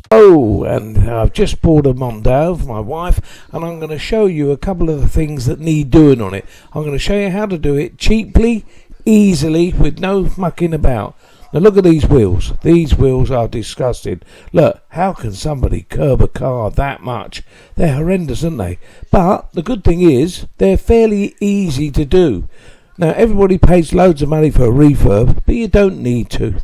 Oh, and I've just bought a Mondeo for my wife, and I'm going to show you a couple of the things that need doing on it. I'm going to show you how to do it cheaply, easily, with no mucking about. Now look at these wheels. These wheels are disgusting. Look, how can somebody curb a car that much? They're horrendous, aren't they? But the good thing is, they're fairly easy to do. Now everybody pays loads of money for a refurb, but you don't need to.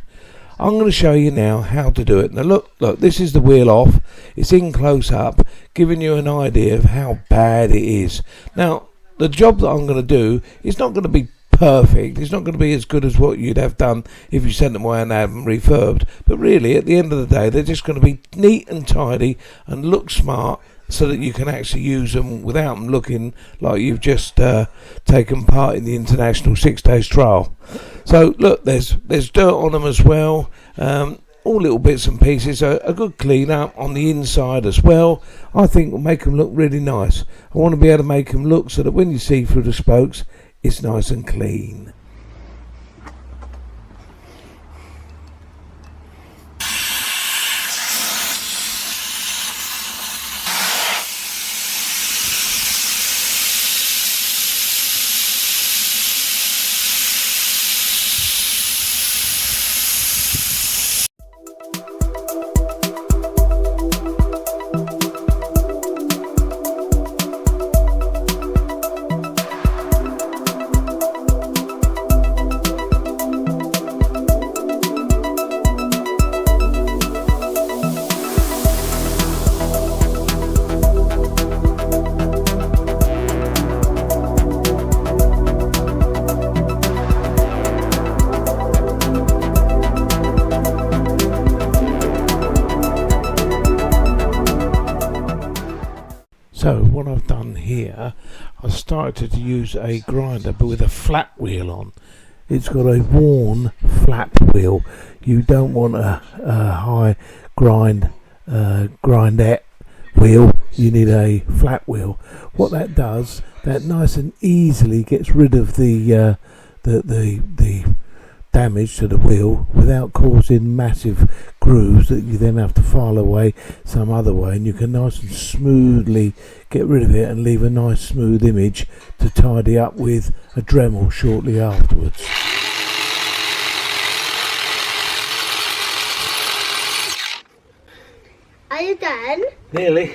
I'm going to show you now how to do it. Now look, this is the wheel off. It's in close up, giving you an idea of how bad it is. Now, the job that I'm going to do is not going to be perfect. It's not going to be as good as what you'd have done if you sent them away and had them refurbed. But really, at the end of the day, they're just going to be neat and tidy and look smart, so that you can actually use them without them looking like you've just taken part in the international 6 days trial. So look, there's dirt on them as well, all little bits and pieces. So a good clean up on the inside as well, I think will make them look really nice. I want to be able to make them look so that when you see through the spokes, it's nice and clean. So what I've done here, I started to use a grinder but with a flat wheel on. It's got a worn flat wheel. You don't want a high grindette wheel, you need a flat wheel. What that does, that nice and easily gets rid of the damage to the wheel without causing massive grooves that you then have to file away some other way, and you can nice and smoothly get rid of it and leave a nice smooth image to tidy up with a Dremel shortly afterwards. Are you done? Nearly.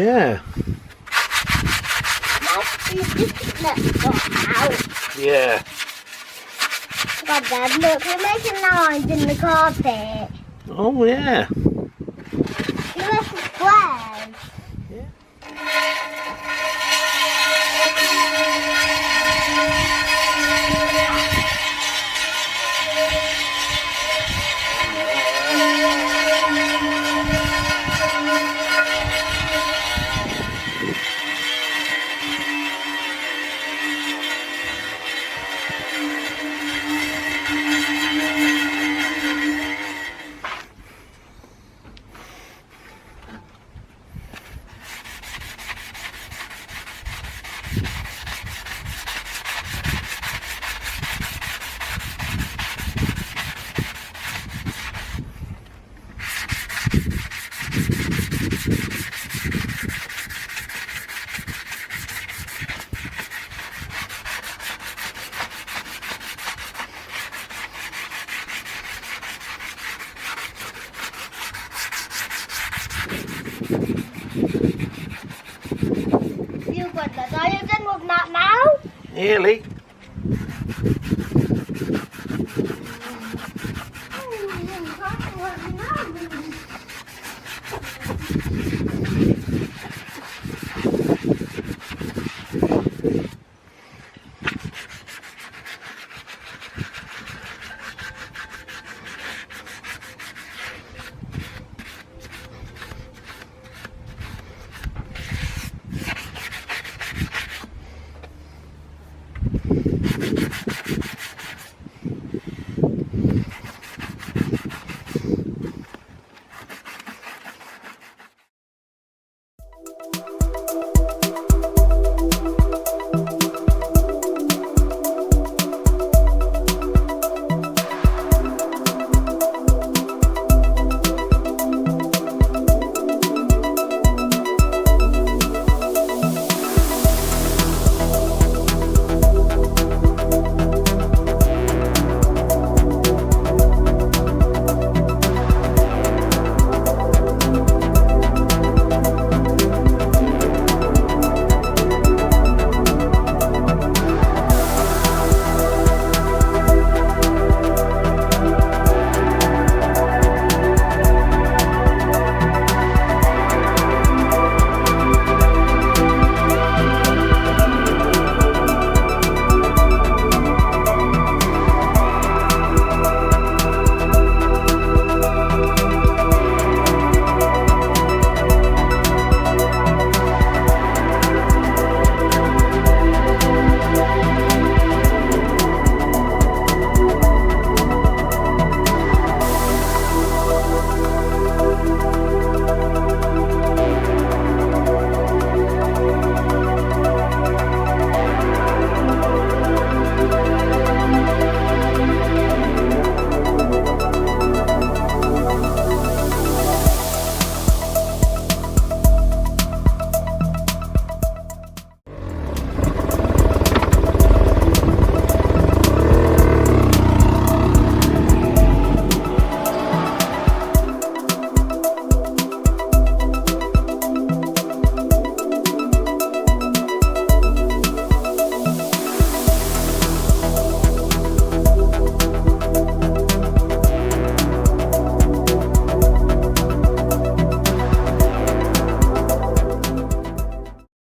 Yeah. Yeah. God, Dad, look, we're making lines in the carpet. Oh, yeah. You make squares. Nearly.